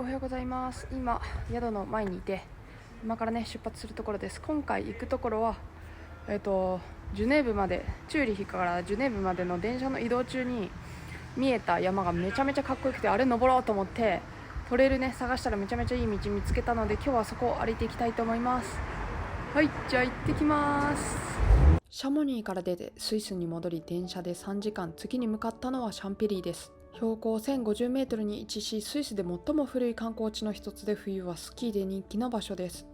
おはようございます。今宿の前にいて、今からね出発するところです。今回行くところはジュネーブまで、チューリヒからジュネーブまでの電車の移動中に見えた山がめちゃめちゃかっこよくて、あれ登ろうと思ってトレイルね探したらめちゃめちゃいい道見つけたので、今日はそこを歩いていきたいと思います。はい、じゃあ行ってきます。シャモニーから出てスイスに戻り、電車で3時間、次に向かったのはシャンピリーです。標高1050メートルに位置し、スイスで最も古い観光地の一つで、冬はスキーで人気の場所です。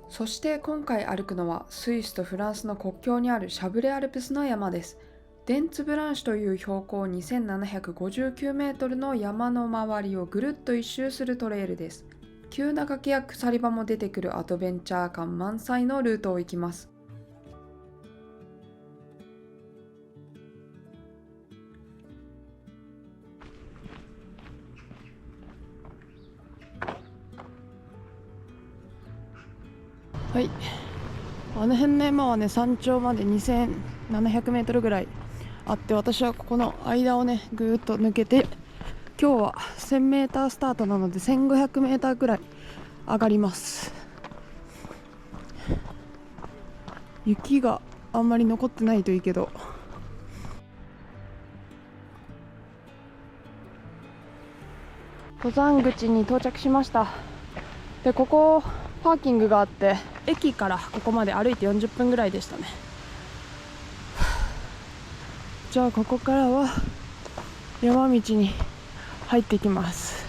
そして今回歩くのはスイスとフランスの国境にあるシャブレアルプスの山です。デンツブランシュという標高2759メートルの山の周りをぐるっと一周するトレイルです。急な崖や鎖場も出てくるアドベンチャー感満載のルートを行きます。はい、あの辺の山はね、山頂まで2700メートルぐらいあって、私はここの間をねぐーっと抜けて、今日は1000メータースタートなので1500メーターぐらい上がります。雪があんまり残ってないといいけど。登山口に到着しました。で、ここパーキングがあって、駅からここまで歩いて40分ぐらいでしたね。じゃあここからは山道に入ってきます。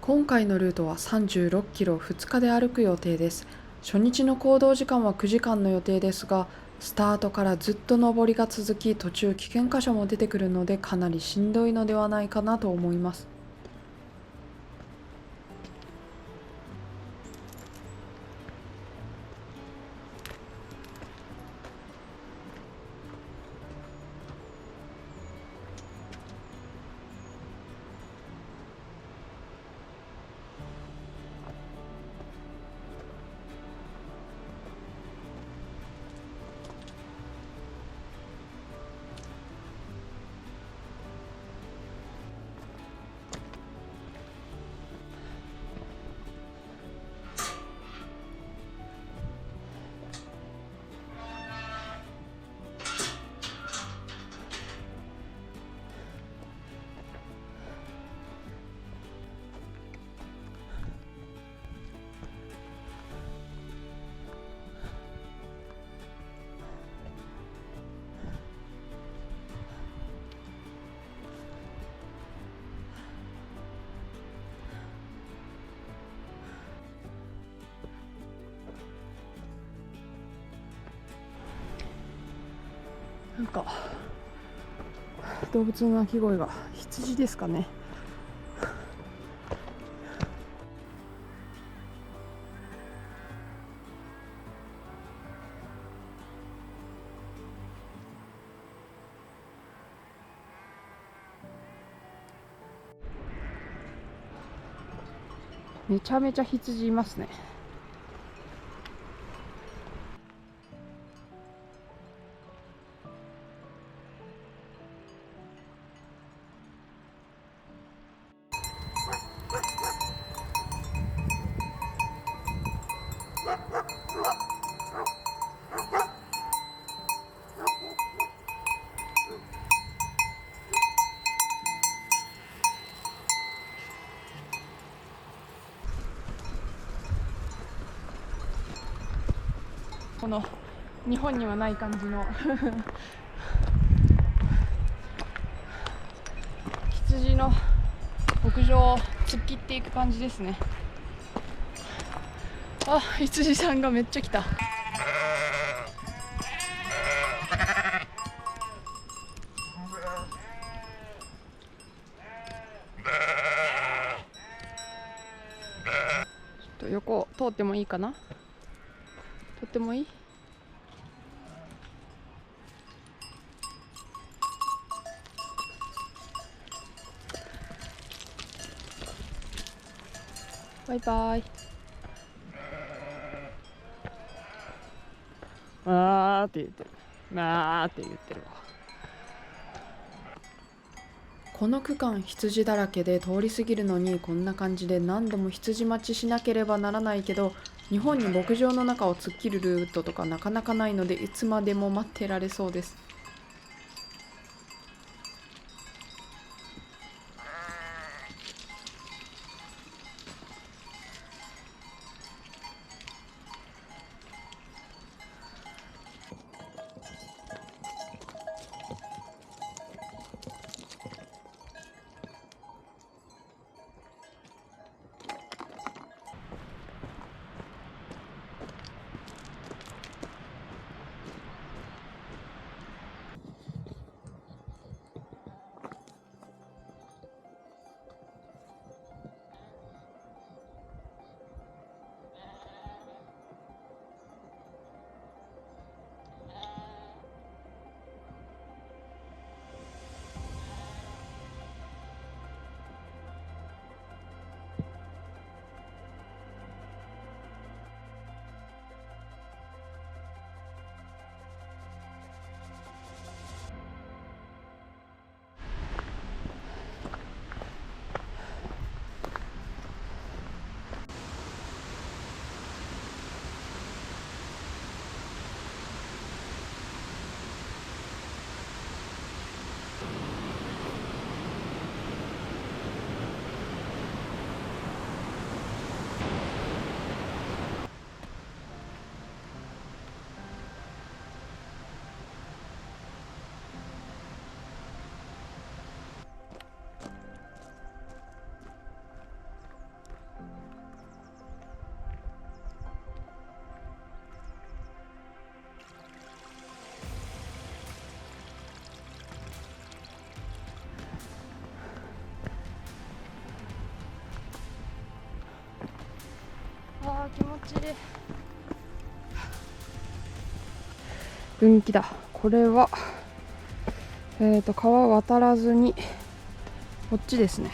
今回のルートは36キロを2日で歩く予定です。初日の行動時間は9時間の予定ですが、スタートからずっと上りが続き、途中危険箇所も出てくるので、かなりしんどいのではないかなと思います。なんか動物の鳴き声が、羊ですかね。めちゃめちゃ羊いますね。この日本にはない感じの羊の牧場を突っ切っていく感じですね。あ、羊さんがめっちゃ来た。ちょっと横通ってもいいかな。とってもいい。バイバイ。あーって言ってる。あーって言ってるわ。この区間羊だらけで通り過ぎるのにこんな感じで何度も羊待ちしなければならないけど、日本に牧場の中を突っ切るルートとかなかなかないので、いつまでも待ってられそうです。あー気持ちいい。分岐だ。これは川渡らずにこっちですね。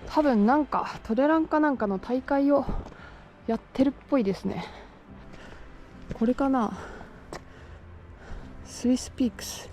多分なんかトレランかなんかの大会をやってるっぽいですね。これかな、スイスピークス。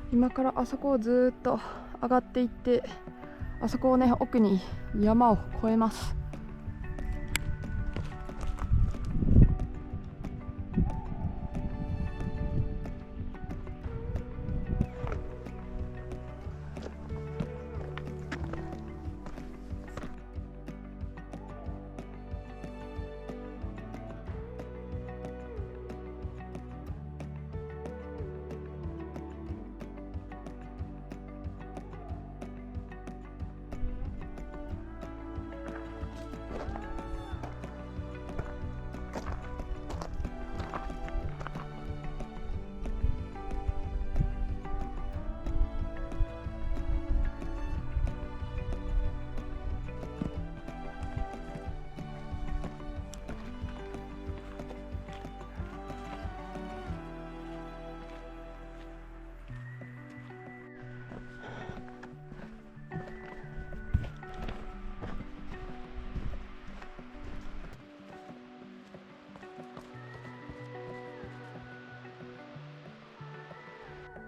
今からあそこをずっと上がっていって、あそこをね、奥に山を越えます。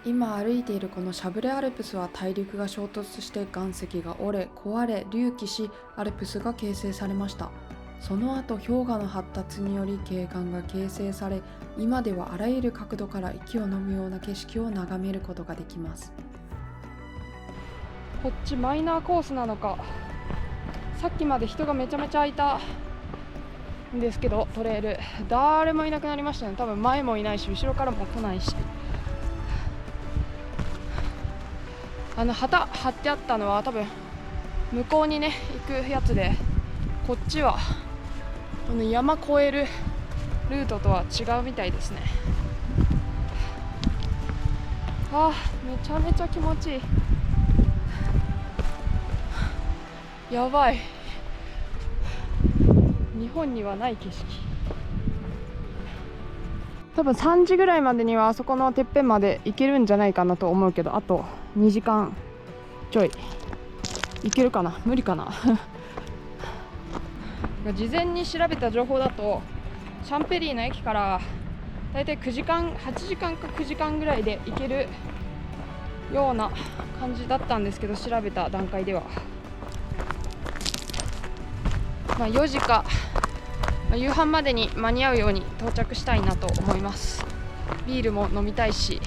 今歩いているこのシャブレアルプスは大陸が衝突して岩石が折れ壊れ隆起しアルプスが形成されました。その後氷河の発達により景観が形成され、今ではあらゆる角度から息を飲むような景色を眺めることができます。こっちマイナーコースなのか、さっきまで人がめちゃめちゃいたんですけど、トレイル誰もいなくなりましたね。多分前もいないし後ろからも来ないし、旗張ってあったのは多分向こうにね行くやつで、こっちはこの山越えるルートとは違うみたいですね。めちゃめちゃ気持ちいい。やばい、日本にはない景色。多分3時ぐらいまでにはあそこのてっぺんまで行けるんじゃないかなと思うけど、あと2時間ちょい行けるかな、無理かな事前に調べた情報だとシャンペリーの駅からだいたい8時間か9時間ぐらいで行けるような感じだったんですけど、調べた段階では4時か夕飯までに間に合うように到着したいなと思います。ビールも飲みたいし。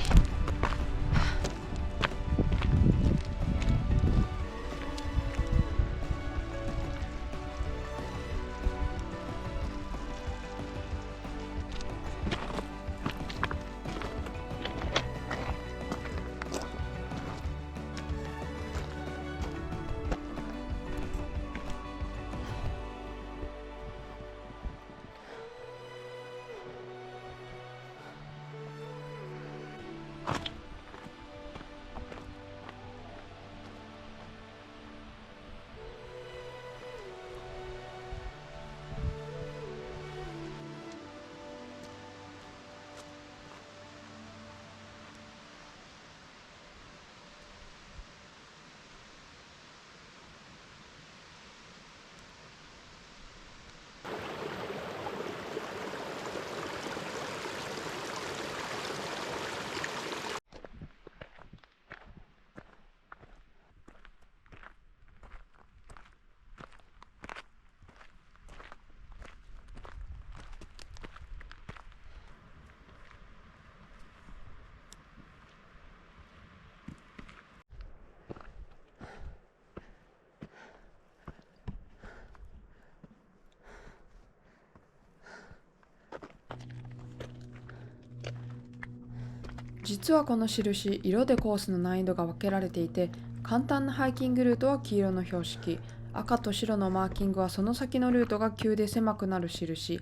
実はこの印、色でコースの難易度が分けられていて、簡単なハイキングルートは黄色の標識、赤と白のマーキングはその先のルートが急で狭くなる印、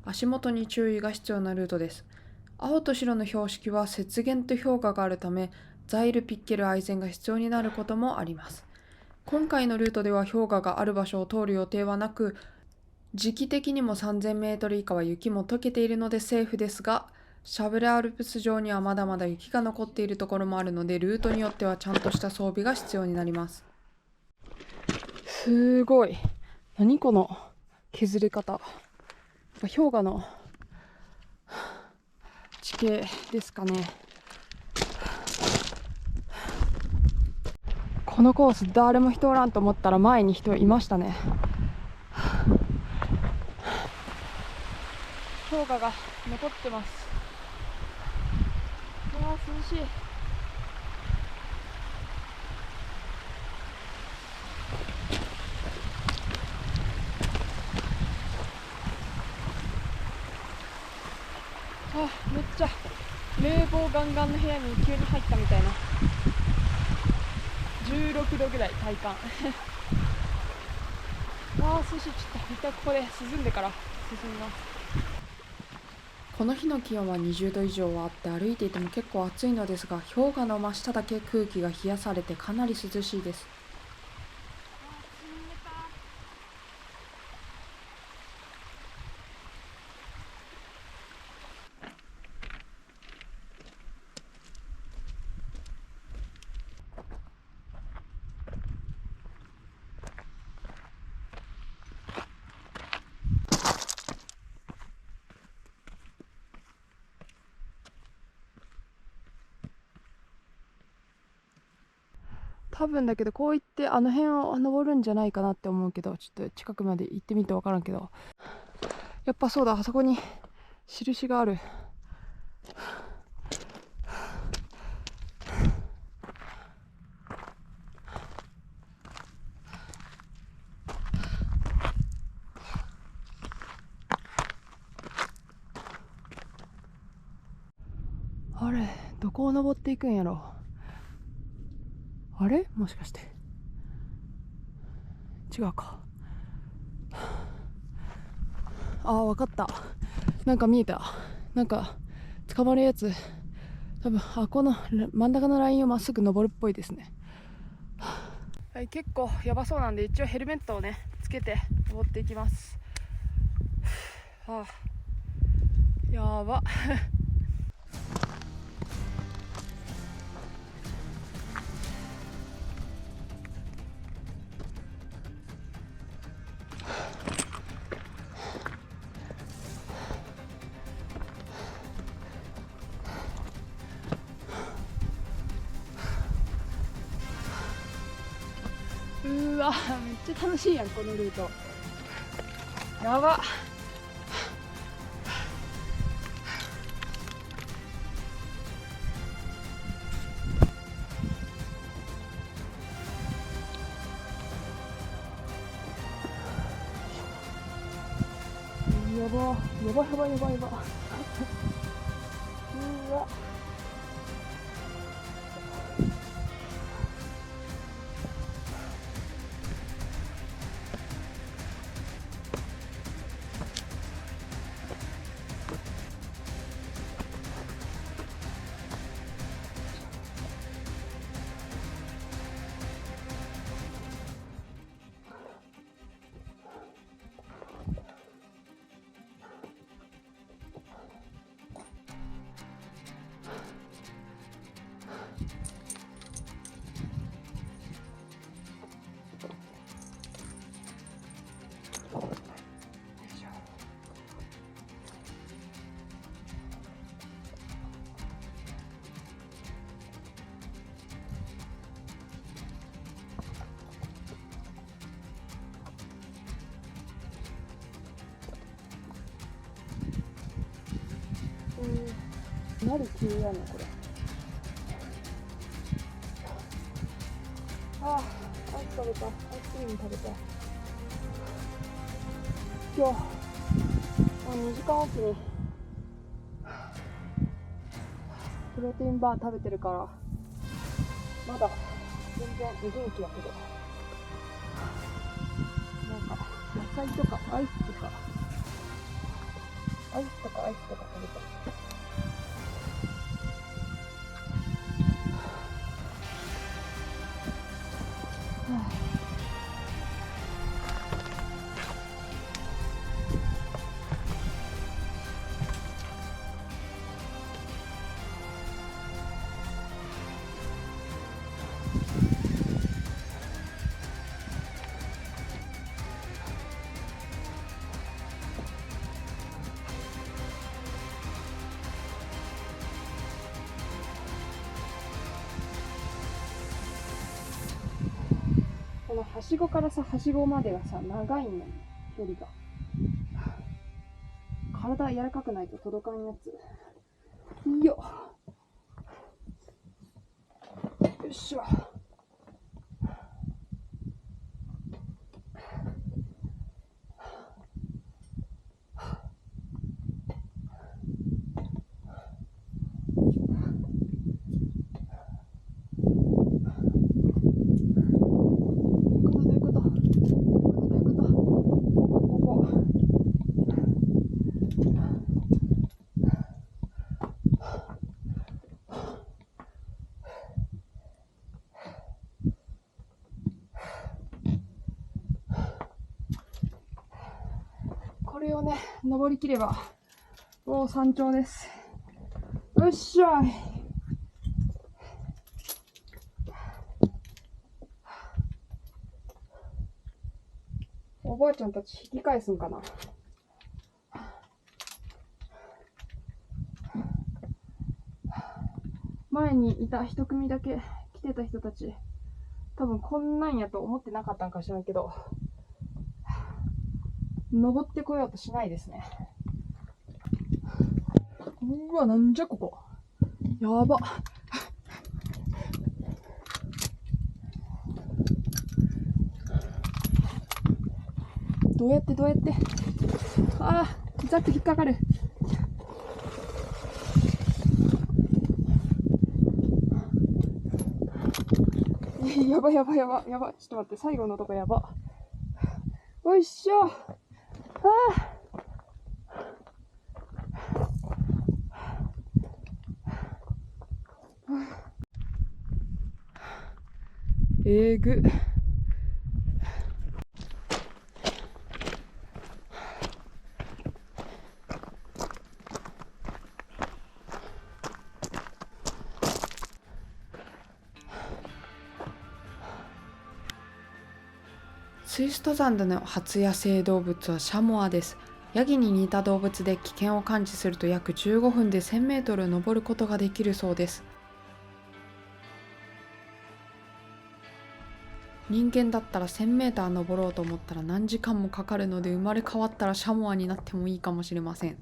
足元に注意が必要なルートです。青と白の標識は雪原と氷河があるため、ザイルピッケルアイゼンが必要になることもあります。今回のルートでは氷河がある場所を通る予定はなく、時期的にも3000メートル以下は雪も溶けているのでセーフですが、シャブレアルプス上にはまだまだ雪が残っているところもあるので、ルートによってはちゃんとした装備が必要になります。すごい。何この削れ方。氷河の地形ですかね。このコース誰も人おらんと思ったら前に人いましたね。氷河が残ってます。涼しい。めっちゃ冷房ガンガンの部屋に急に入ったみたいな。16度ぐらい体感涼しい。ちょっと一回ここで涼んでから進みます。この日の気温は20度以上はあって、歩いていても結構暑いのですが、氷河の真下だけ空気が冷やされてかなり涼しいです。多分だけど、こう行ってあの辺を登るんじゃないかなって思うけど、ちょっと近くまで行ってみて分からんけど、やっぱそうだ、あそこに印がある。あれ、どこを登っていくんやろ。あれ、もしかして違うか。ああ、分かった。なんか見えた。なんか捕まるやつ。多分この真ん中のラインをまっすぐ登るっぽいですね。はい、結構やばそうなんで、一応ヘルメットをねつけて登っていきます。はあ、やばうわ、めっちゃ楽しいやん、このルート。やば。やばやばやばやばやばうわ、なる急やねこれ。ああ、アイス食べた。アイスクリーム食べた。今日2時間おきにプロテインバー食べてるから、まだ全然元気だけど、なんか野菜とかアイスとか食べた。このはしごからさ、はしごまでがさ、長いんだよ、距離が。体柔らかくないと届かんやつ。よっしゃ。これをね、登りきればもう山頂です。よっしゃい。おばあちゃんたち引き返すんかな。前にいた一組だけ来てた人たち多分こんなんやと思ってなかったんかしらんけど、登ってこようとしないですね。うわ、なんじゃここ。やば。どうやってあー、ザック引っかかる。やば。ちょっと待って、最後のとこやば。おいしょ。えぐ。スイス登山での初野生動物はシャモアです。ヤギに似た動物で危険を感知すると約15分で1000メートル登ることができるそうです。人間だったら1000メーター登ろうと思ったら何時間もかかるので、生まれ変わったらシャモアになってもいいかもしれません。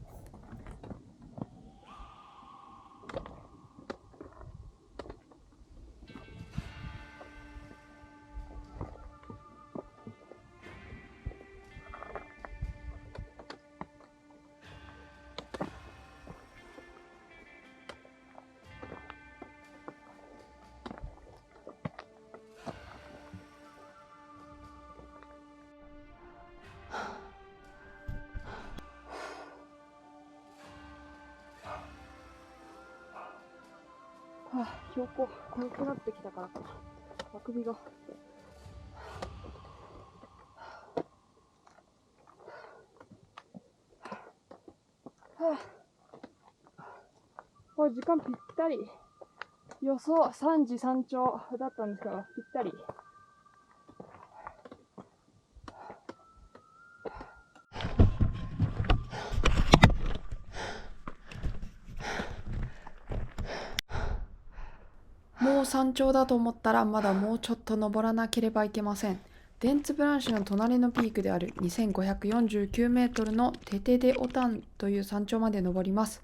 標高高くなってきたからかな、あくびが。これ時間ぴったり。予想3時山頂だったんですけど、ぴったり。もう山頂だと思ったらまだもうちょっと登らなければいけません。デンツブランシュの隣のピークである2549メートルのテテデオタンという山頂まで登ります。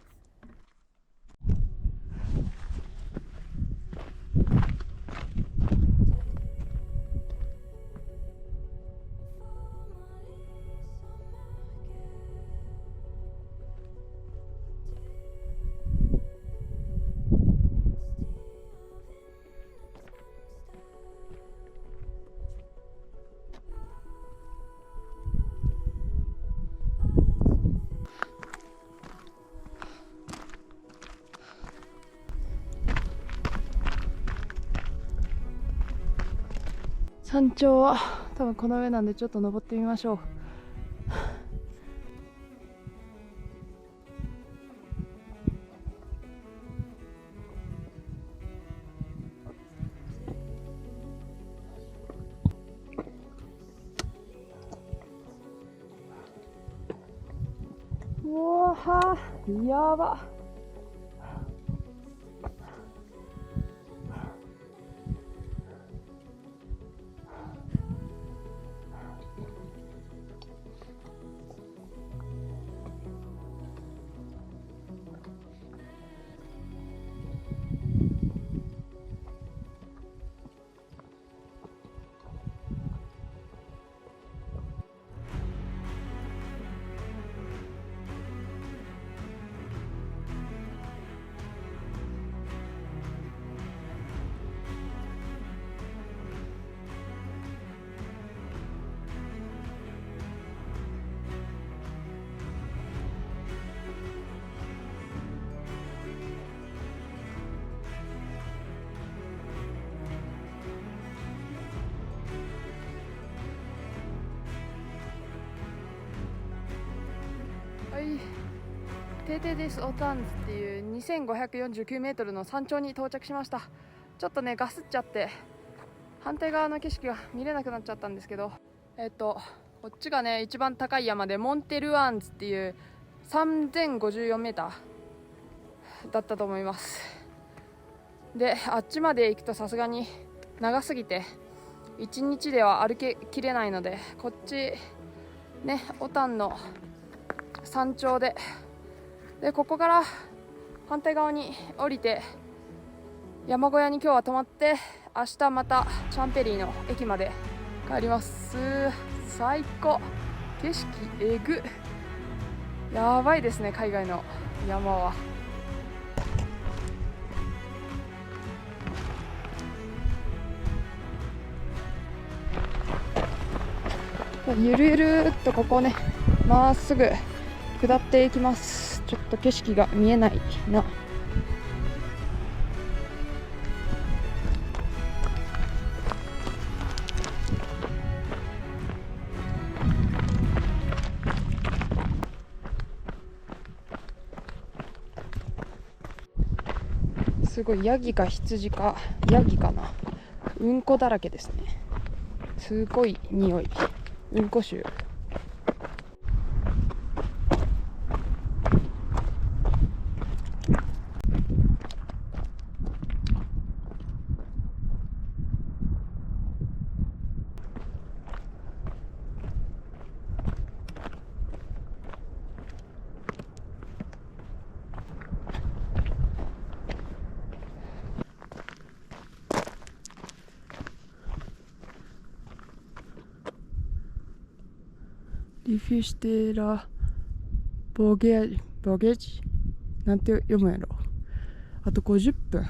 山頂は多分この上なんでちょっと登ってみましょう。うわはやば。はい、テテデスオタンズっていう2549メートルの山頂に到着しました。ちょっとねガスっちゃって反対側の景色が見れなくなっちゃったんですけど、こっちがね一番高い山でモンテルアンズっていう3054メーターだったと思います。であっちまで行くとさすがに長すぎて1日では歩ききれないので、こっちね、小丹の山頂でここから反対側に降りて山小屋に今日は泊まって、明日またチャンペリーの駅まで帰ります。最高、景色えぐ、やばいですね、海外の山は。ゆるゆるっとここをね、まっすぐ下っていきます。ちょっと景色が見えないな。すごい、ヤギか羊か、ヤギかな、うんこだらけですね。すごい匂い、うんこ臭。リフュシテラボゲジなんて読むんやろ。あと50分、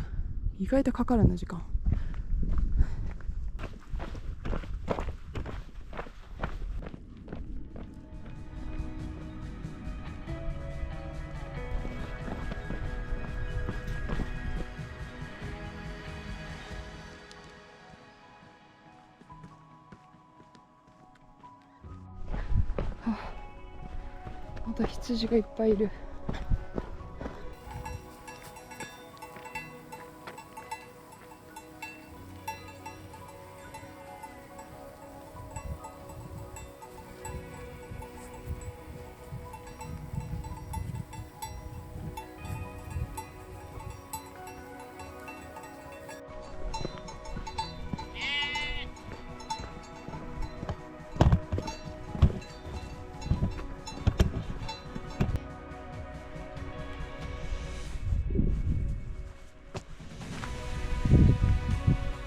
意外とかかるな時間。また羊がいっぱいいる。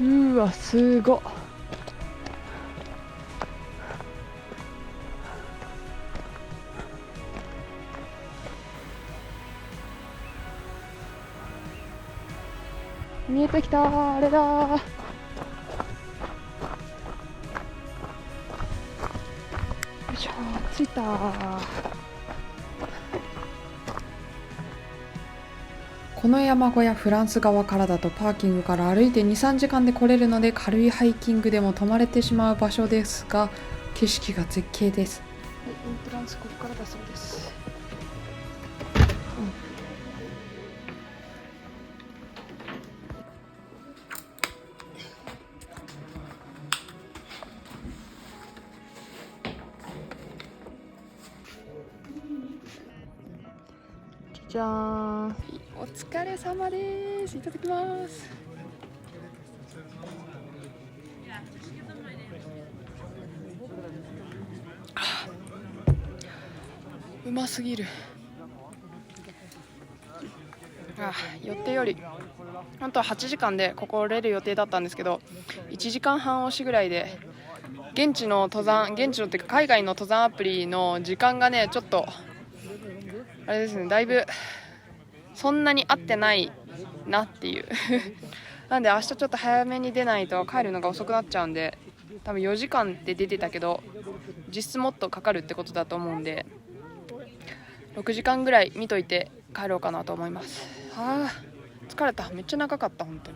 うわ、すごっ。見えてきた、あれだー。よいしょ、着いたー。この山小屋、フランス側からだとパーキングから歩いて 2,3 時間で来れるので、軽いハイキングでも泊まれてしまう場所ですが、景色が絶景です。はい、エントランスここからだそうです。じゃーん、お疲れ様です。いただきます。うますぎる。予定より本当は8時間でここ降れる予定だったんですけど、1時間半押しぐらいで、現地のっていうか海外の登山アプリの時間がね、ちょっとあれですね、だいぶそんなに合ってないなっていうなんで明日ちょっと早めに出ないと帰るのが遅くなっちゃうんで、多分4時間って出てたけど実質もっとかかるってことだと思うんで、6時間ぐらい見といて帰ろうかなと思います。疲れた、めっちゃ長かった。本当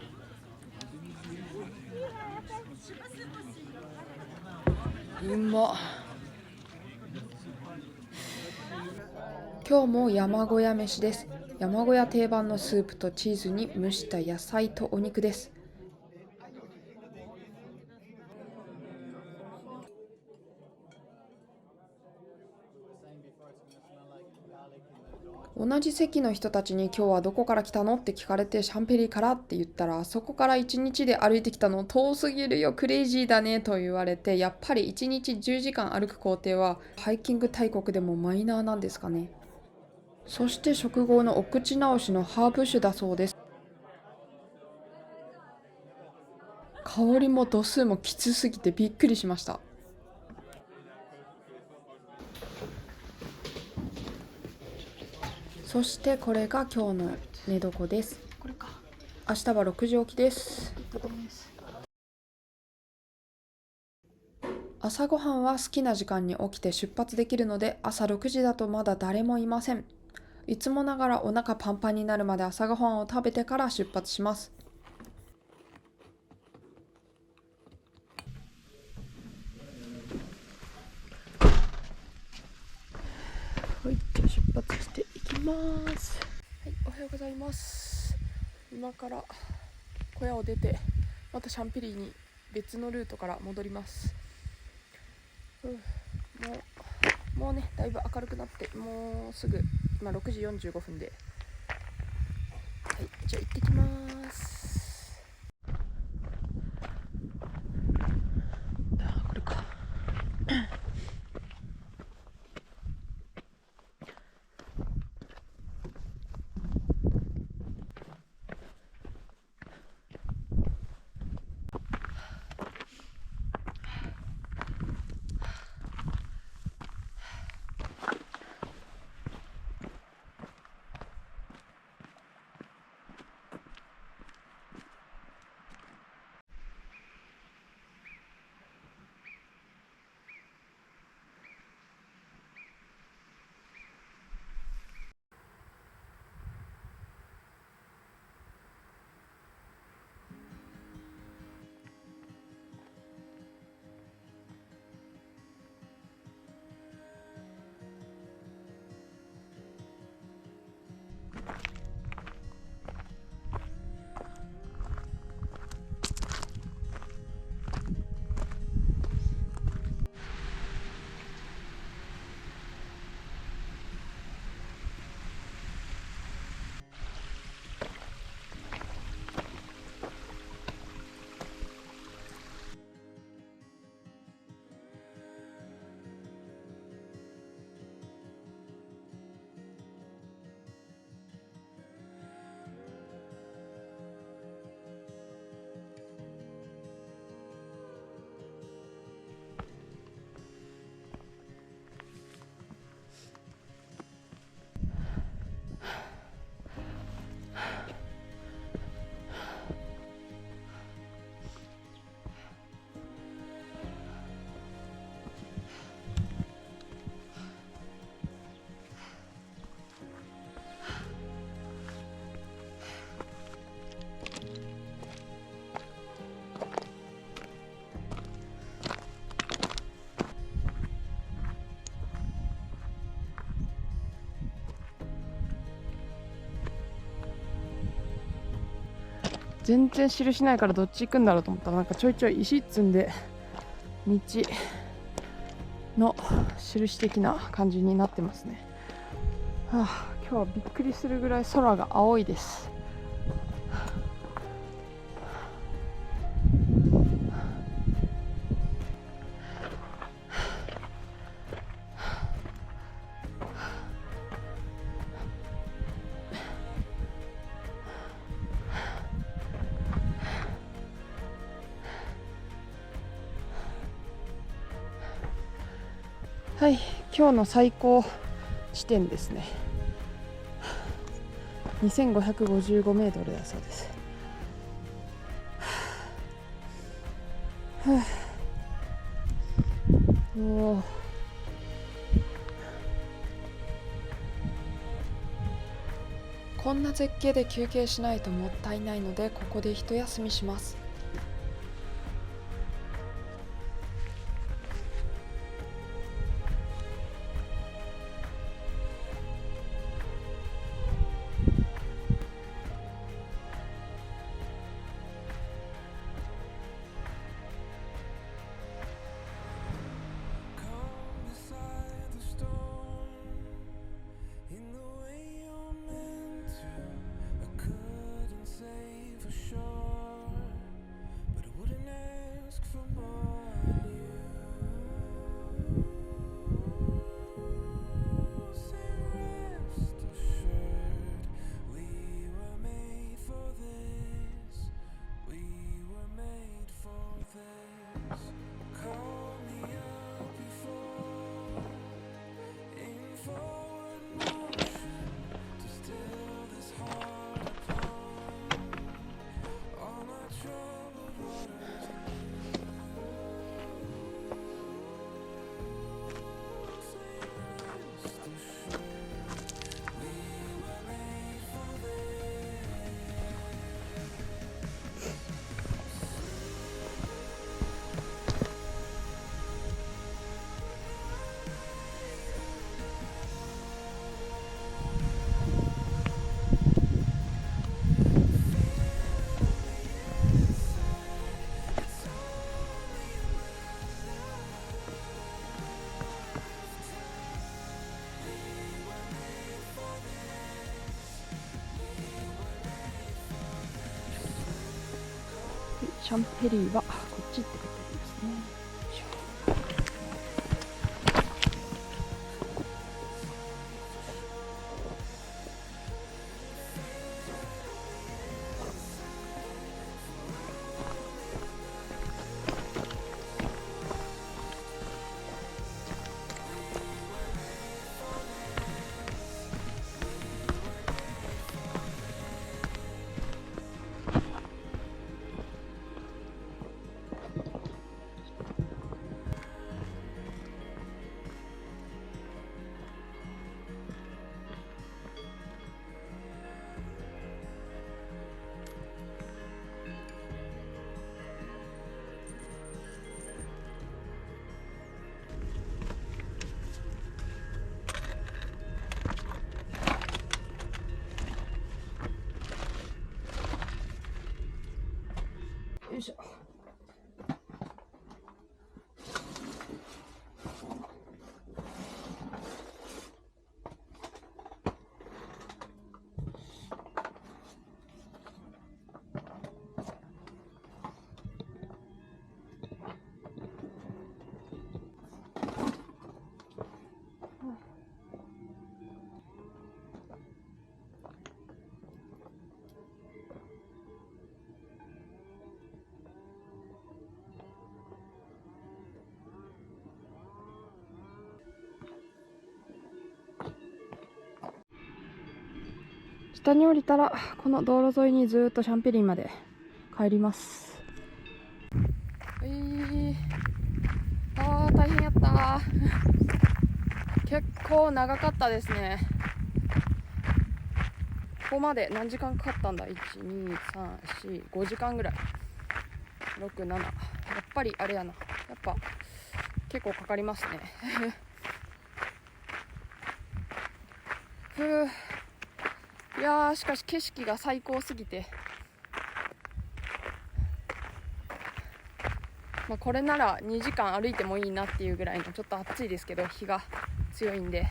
にうまっ。今日も山小屋飯です。山小屋定番のスープとチーズに蒸した野菜とお肉です。同じ席の人たちに今日はどこから来たのって聞かれてシャンペリーからって言ったら、そこから1日で歩いてきたの遠すぎるよ、クレイジーだねと言われて、やっぱり1日10時間歩く工程はハイキング大国でもマイナーなんですかね。そして食後のお口直しのハーブ酒だそうです。香りも度数もきつすぎてびっくりしました。そしてこれが今日の寝床です。これか。明日は6時起きです。朝ごはんは好きな時間に起きて出発できるので、朝6時だとまだ誰もいません。いつもながらお腹パンパンになるまで朝ごはんを食べてから出発します。はい、出発していきます。はい、おはようございます。今から小屋を出て、またシャンペリーに別のルートから戻ります。もうね、だいぶ明るくなって、もうすぐ今6時45分で、はい、じゃあ行ってきます。これか。全然印ないからどっち行くんだろうと思ったら、なんかちょいちょい石積んで道の印的な感じになってますね。今日はびっくりするぐらい空が青いです。はい、今日の最高地点ですね。2555メートルだそうです。おー、こんな絶景で休憩しないともったいないので、ここで一休みします。シャンペリーはこっちって書いてありますね。よいしょ。下に降りたらこの道路沿いにずっとシャンペリーまで帰ります。あー大変やった結構長かったですね。ここまで何時間かかったんだ。12345時間ぐらい。67。やっぱりあれやな、やっぱ結構かかりますねふう。いやーしかし景色が最高すぎて、これなら2時間歩いてもいいなっていうぐらいの、ちょっと暑いですけど日が強いんで、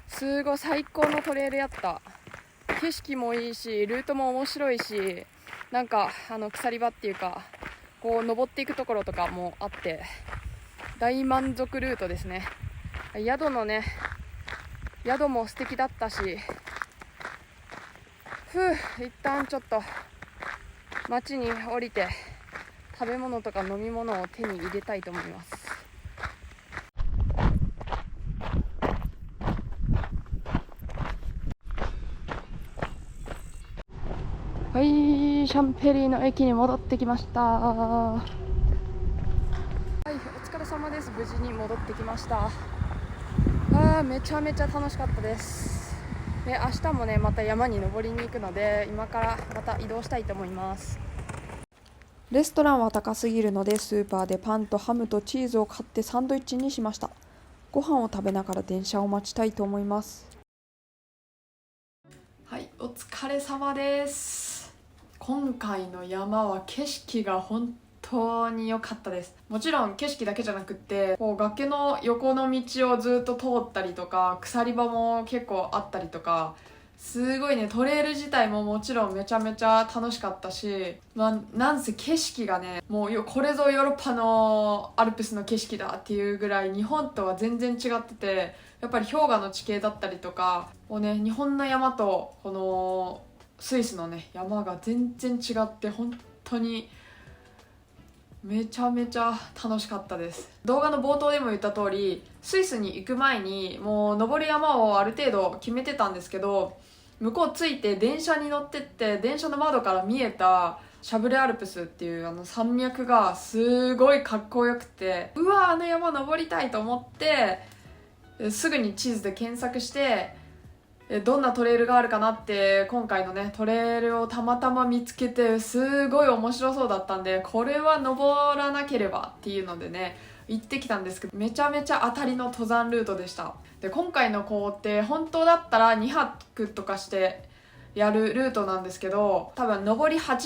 すごい最高のトレイルやった。景色もいいしルートも面白いし、なんか鎖場っていうかこう登っていくところとかもあって大満足ルートですね。宿も素敵だったし、一旦ちょっと街に降りて食べ物とか飲み物を手に入れたいと思います。はい、シャンペリーの駅に戻ってきました。はい、お疲れ様です。無事に戻ってきました。めちゃめちゃ楽しかったです。で、明日もねまた山に登りに行くので、今からまた移動したいと思います。レストランは高すぎるのでスーパーでパンとハムとチーズを買ってサンドイッチにしました。ご飯を食べながら電車を待ちたいと思います。はい、お疲れ様です。今回の山は景色が本当に良かったです。もちろん景色だけじゃなくってこう崖の横の道をずっと通ったりとか、鎖場も結構あったりとか、すごいね、トレイル自体ももちろんめちゃめちゃ楽しかったし、なんせ景色がね、もうこれぞヨーロッパのアルプスの景色だっていうぐらい日本とは全然違ってて、やっぱり氷河の地形だったりとかをね、日本の山とこのスイスのね山が全然違って本当にめちゃめちゃ楽しかったです。動画の冒頭でも言った通り、スイスに行く前にもう登る山をある程度決めてたんですけど、向こう着いて電車に乗ってって、電車の窓から見えたシャブレアルプスっていう山脈がすごいかっこよくて、うわあの山登りたいと思って、すぐに地図で検索してどんなトレイルがあるかなって今回のねトレイルをたまたま見つけて、すごい面白そうだったんで、これは登らなければっていうのでね行ってきたんですけど、めちゃめちゃ当たりの登山ルートでした。で今回の行程本当だったら2泊とかしてやるルートなんですけど、多分上り8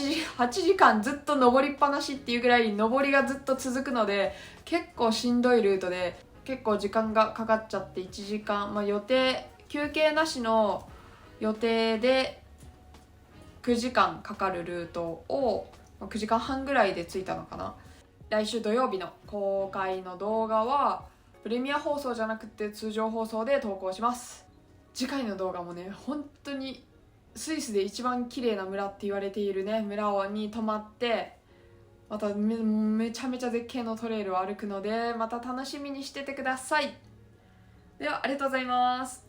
時間ずっと登りっぱなしっていうぐらい上りがずっと続くので、結構しんどいルートで結構時間がかかっちゃって、1時間、予定休憩なしの予定で9時間かかるルートを9時間半ぐらいで着いたのかな。来週土曜日の公開の動画はプレミア放送じゃなくて通常放送で投稿します。次回の動画もね、本当にスイスで一番綺麗な村って言われているね村に泊まって、まためちゃめちゃ絶景のトレイルを歩くので、また楽しみにしててください。ではありがとうございます。